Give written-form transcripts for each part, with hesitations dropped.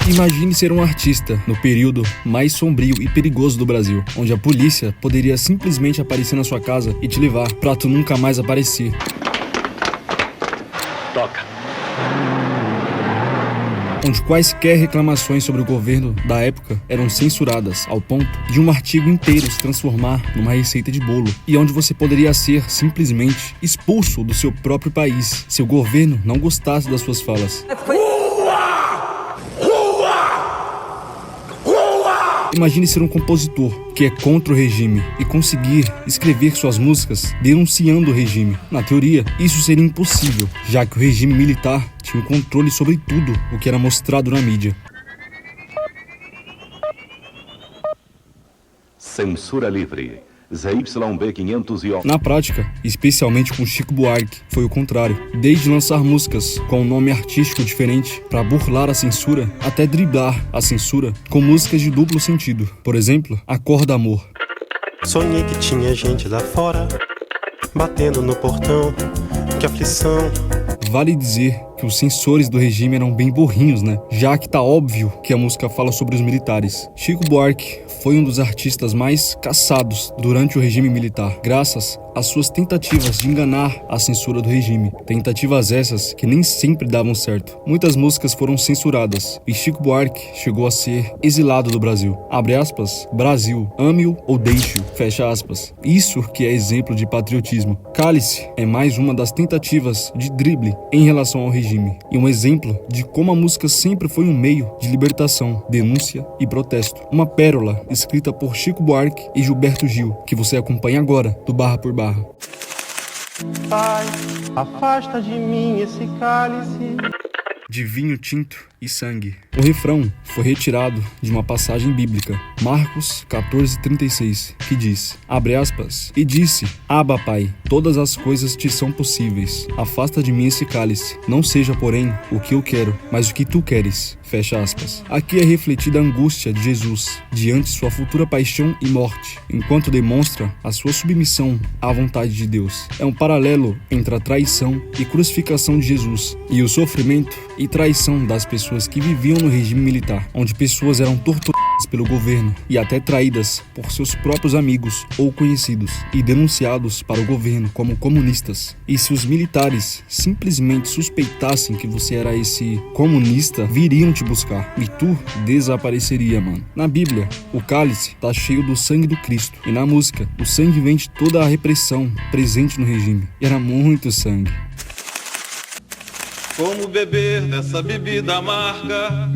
Imagine ser um artista no período mais sombrio e perigoso do Brasil, onde a polícia poderia simplesmente aparecer na sua casa e te levar pra tu nunca mais aparecer. Toca. Onde quaisquer reclamações sobre o governo da época eram censuradas ao ponto de um artigo inteiro se transformar numa receita de bolo, e onde você poderia ser simplesmente expulso do seu próprio país se o governo não gostasse das suas falas. Imagine ser um compositor que é contra o regime e conseguir escrever suas músicas denunciando o regime. Na teoria, isso seria impossível, já que o regime militar tinha o controle sobre tudo o que era mostrado na mídia. Censura livre. ZYB 511. Na prática, especialmente com Chico Buarque, foi o contrário. Desde lançar músicas com um nome artístico diferente para burlar a censura, até driblar a censura com músicas de duplo sentido. Por exemplo, Acorda Amor. Sonhei que tinha gente lá fora, batendo no portão, que aflição. Vale dizer que os censores do regime eram bem burrinhos, né? Já que tá óbvio que a música fala sobre os militares. Chico Buarque foi um dos artistas mais caçados durante o regime militar, graças às suas tentativas de enganar a censura do regime. Tentativas essas que nem sempre davam certo. Muitas músicas foram censuradas e Chico Buarque chegou a ser exilado do Brasil. Abre aspas, Brasil, ame-o ou deixe-o, fecha aspas. Isso que é exemplo de patriotismo. Cálice é mais uma das tentativas de drible em relação ao regime, e um exemplo de como a música sempre foi um meio de libertação, denúncia e protesto. Uma pérola escrita por Chico Buarque e Gilberto Gil, que você acompanha agora, do Barra por Barra. Pai, afasta de mim esse cálice De vinho tinto e sangue. O refrão foi retirado de uma passagem bíblica, Marcos 14:36, que diz, abre aspas, e disse, Abba, Pai, todas as coisas te são possíveis, afasta de mim esse cálice, não seja, porém, o que eu quero, mas o que tu queres, fecha aspas. Aqui é refletida a angústia de Jesus diante de sua futura paixão e morte, enquanto demonstra a sua submissão à vontade de Deus. É um paralelo entre a traição e crucificação de Jesus e o sofrimento e traição das pessoas que viviam no regime militar, onde pessoas eram torturadas pelo governo e até traídas por seus próprios amigos ou conhecidos e denunciados para o governo como comunistas. E se os militares simplesmente suspeitassem que você era esse comunista, viriam te buscar e tu desapareceria, mano. Na Bíblia, o cálice tá cheio do sangue do Cristo, e na música, o sangue vem de toda a repressão presente no regime. E era muito sangue. Como beber dessa bebida amarga?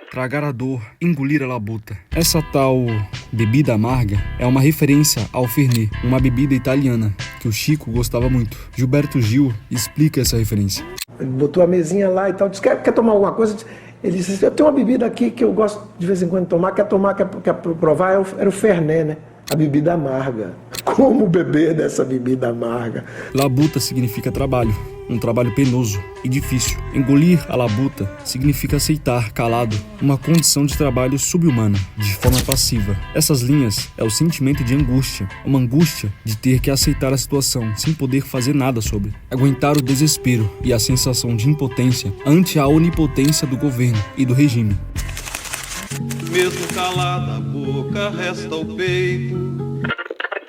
Tragar a dor, engolir a labuta. Essa tal bebida amarga é uma referência ao Fernet, uma bebida italiana que o Chico gostava muito. Gilberto Gil explica essa referência. Ele botou a mesinha lá e tal, disse, quer tomar alguma coisa? Ele disse, eu tenho uma bebida aqui que eu gosto de vez em quando de tomar, quer provar? Era o Fernet, né? A bebida amarga. Como beber dessa bebida amarga? Labuta significa trabalho, um trabalho penoso e difícil. Engolir a labuta significa aceitar, calado, uma condição de trabalho subhumana, de forma passiva. Essas linhas é o sentimento de angústia, uma angústia de ter que aceitar a situação sem poder fazer nada sobre. Aguentar o desespero e a sensação de impotência ante a onipotência do governo e do regime. Mesmo calada a boca, resta o peito.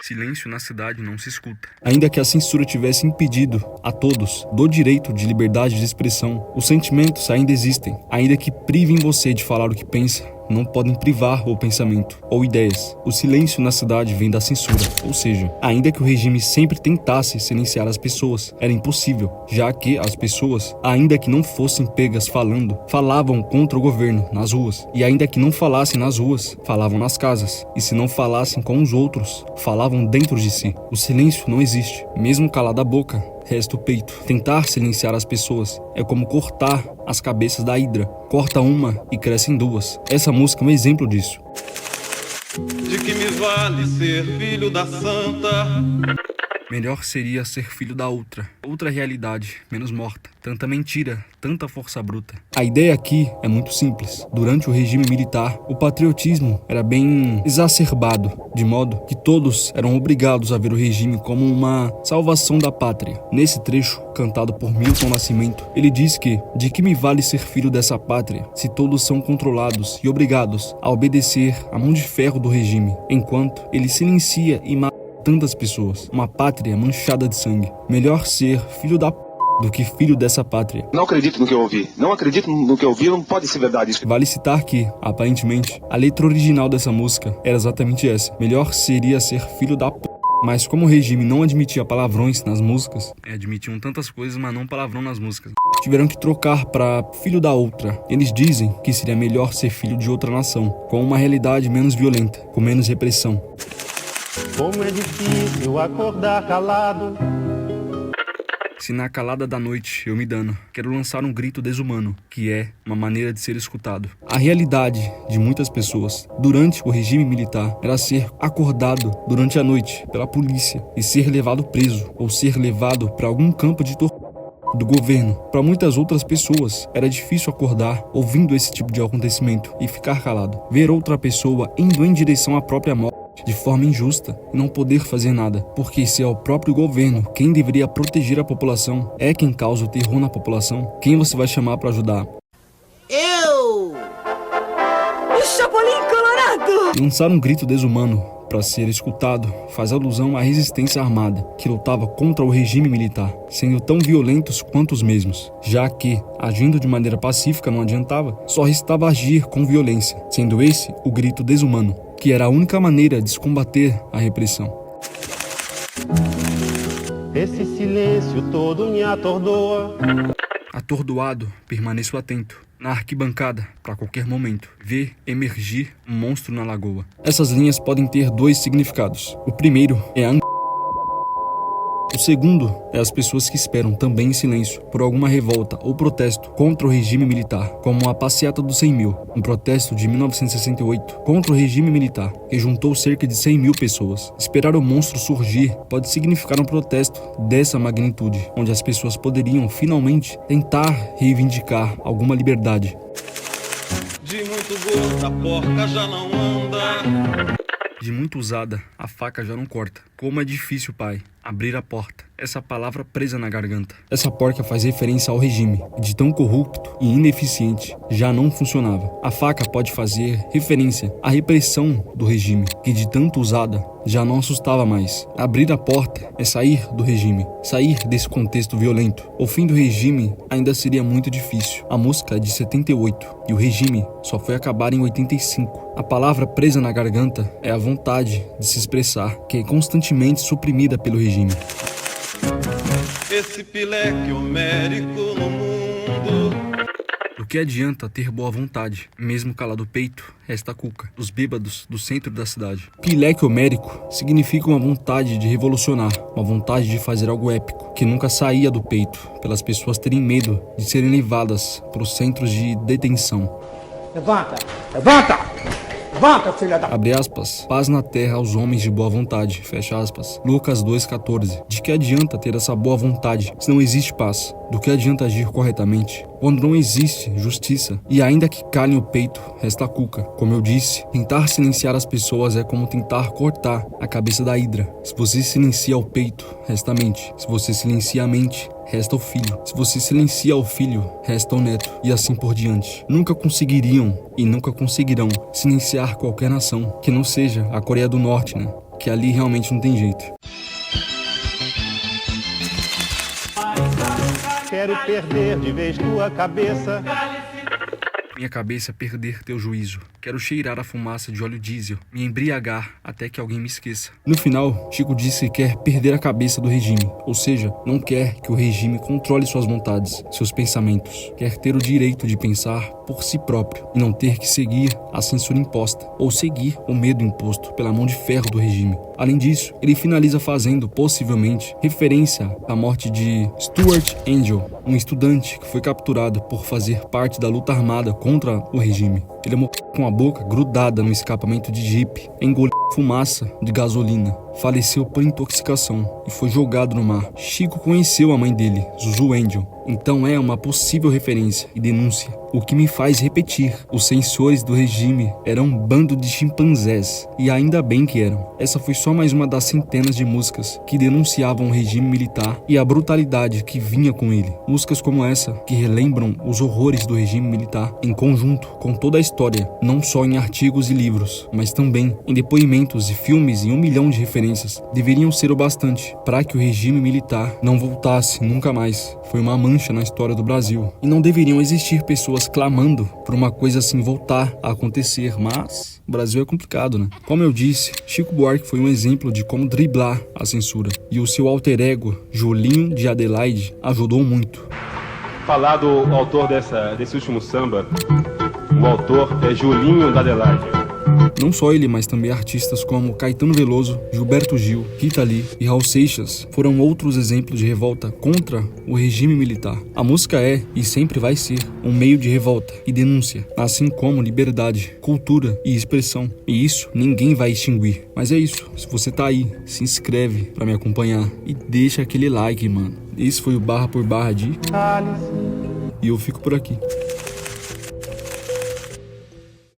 Silêncio na cidade não se escuta. Ainda que a censura tivesse impedido a todos do direito de liberdade de expressão, os sentimentos ainda existem. Ainda que privem você de falar o que pensa, não podem privar o pensamento ou ideias. O silêncio na cidade vem da censura, ou seja, ainda que o regime sempre tentasse silenciar as pessoas, era impossível, já que as pessoas, ainda que não fossem pegas falando, falavam contra o governo nas ruas, e ainda que não falassem nas ruas, falavam nas casas, e se não falassem com os outros, falavam dentro de si. O silêncio não existe, mesmo calada a boca, resta o peito. Tentar silenciar as pessoas é como cortar as cabeças da hidra. Corta uma e crescem duas. Essa música é um exemplo disso. De que me vale ser filho da santa? Melhor seria ser filho da outra realidade, menos morta. Tanta mentira, tanta força bruta. A ideia aqui é muito simples. Durante o regime militar, o patriotismo era bem exacerbado, de modo que todos eram obrigados a ver o regime como uma salvação da pátria. Nesse trecho, cantado por Milton Nascimento, ele diz que: de que me vale ser filho dessa pátria, se todos são controlados e obrigados a obedecer à mão de ferro do regime, enquanto ele silencia e mata tantas pessoas, uma pátria manchada de sangue. Melhor ser filho da do que filho dessa pátria. Não acredito no que eu ouvi. Não acredito no que eu ouvi, não pode ser verdade isso. Vale citar que, aparentemente, a letra original dessa música era exatamente essa. Melhor seria ser filho da Mas como o regime não admitia palavrões nas músicas, admitiam tantas coisas, mas não palavrão nas músicas, tiveram que trocar para filho da outra. Eles dizem que seria melhor ser filho de outra nação, com uma realidade menos violenta, com menos repressão. Como é difícil acordar calado. Se na calada da noite eu me dano, quero lançar um grito desumano, que é uma maneira de ser escutado. A realidade de muitas pessoas durante o regime militar era ser acordado durante a noite pela polícia e ser levado preso ou ser levado para algum campo de tortura do governo. Para muitas outras pessoas era difícil acordar ouvindo esse tipo de acontecimento e ficar calado. Ver outra pessoa indo em direção à própria morte de forma injusta e não poder fazer nada, porque se é o próprio governo quem deveria proteger a população, é quem causa o terror na população, quem você vai chamar para ajudar? Eu! O Chapolin Colorado! Lançar um grito desumano para ser escutado faz alusão à resistência armada que lutava contra o regime militar, sendo tão violentos quanto os mesmos, já que, agindo de maneira pacífica não adiantava, só restava agir com violência, sendo esse o grito desumano, que era a única maneira de se combater a repressão. Esse silêncio todo me atordoa. Atordoado, permaneço atento na arquibancada para qualquer momento ver emergir um monstro na lagoa. Essas linhas podem ter dois significados. O primeiro é a O segundo é as pessoas que esperam também em silêncio por alguma revolta ou protesto contra o regime militar, como a Passeata dos 100 mil, um protesto de 1968 contra o regime militar, que juntou cerca de 100 mil pessoas. Esperar o monstro surgir pode significar um protesto dessa magnitude, onde as pessoas poderiam finalmente tentar reivindicar alguma liberdade. De muito gorda, a porca já não anda. De muito usada, a faca já não corta. Como é difícil, pai, abrir a porta. Essa palavra presa na garganta. Essa porca faz referência ao regime, que de tão corrupto e ineficiente já não funcionava. A faca pode fazer referência à repressão do regime, que de tanto usada já não assustava mais. Abrir a porta é sair do regime, sair desse contexto violento. O fim do regime ainda seria muito difícil. A música é de 78 e o regime só foi acabar em 85. A palavra presa na garganta é a vontade de se expressar, que é constantemente suprimida pelo regime. Esse pileque homérico no mundo. Do que adianta ter boa vontade? Mesmo calado o peito, resta a cuca. Os bêbados do centro da cidade. Pileque homérico significa uma vontade de revolucionar, uma vontade de fazer algo épico, que nunca saía do peito, pelas pessoas terem medo de serem levadas para os centros de detenção. Levanta! Levanta! Levanta, filha da... Abre aspas, paz na terra aos homens de boa vontade, fecha aspas. Lucas 2,14. De que adianta ter essa boa vontade se não existe paz? Do que adianta agir corretamente quando não existe justiça? E ainda que calem o peito, resta a cuca. Como eu disse, tentar silenciar as pessoas é como tentar cortar a cabeça da hidra. Se você silencia o peito, resta a mente. Se você silencia a mente, resta o filho. Se você silencia o filho, resta o neto. E assim por diante. Nunca conseguiriam e nunca conseguirão silenciar qualquer nação que não seja a Coreia do Norte, né? Que ali realmente não tem jeito. Quero perder de vez tua cabeça. Minha cabeça perder teu juízo. Quero cheirar a fumaça de óleo diesel, me embriagar até que alguém me esqueça. No final, Chico disse que quer perder a cabeça do regime, ou seja, não quer que o regime controle suas vontades, seus pensamentos. Quer ter o direito de pensar por si próprio e não ter que seguir a censura imposta ou seguir o medo imposto pela mão de ferro do regime. Além disso, ele finaliza fazendo, possivelmente, referência à morte de Stuart Angel, um estudante que foi capturado por fazer parte da luta armada contra o regime. Ele morreu com a boca grudada no escapamento de jipe, engoliu fumaça de gasolina, faleceu por intoxicação e foi jogado no mar. Chico conheceu a mãe dele, Zuzu Angel, então é uma possível referência e denúncia. O que me faz repetir, os censores do regime eram um bando de chimpanzés, e ainda bem que eram. Essa foi só mais uma das centenas de músicas que denunciavam o regime militar e a brutalidade que vinha com ele. Músicas como essa, que relembram os horrores do regime militar, em conjunto com toda a história, não só em artigos e livros, mas também em depoimentos e filmes e 1 milhão de referências, deveriam ser o bastante para que o regime militar não voltasse nunca mais. Foi uma mancha na história do Brasil, e não deveriam existir pessoas clamando por uma coisa assim voltar a acontecer, mas o Brasil é complicado, né? Como eu disse, Chico Buarque foi um exemplo de como driblar a censura, e o seu alter ego, Julinho de Adelaide, ajudou muito. Falar do autor desse último samba, o autor é Julinho de Adelaide. Não só ele, mas também artistas como Caetano Veloso, Gilberto Gil, Rita Lee e Raul Seixas foram outros exemplos de revolta contra o regime militar. A música é e sempre vai ser um meio de revolta e denúncia, assim como liberdade, cultura e expressão. E isso ninguém vai extinguir. Mas é isso, se você tá aí, se inscreve pra me acompanhar e deixa aquele like, mano. Esse foi o Barra por Barra de... E eu fico por aqui.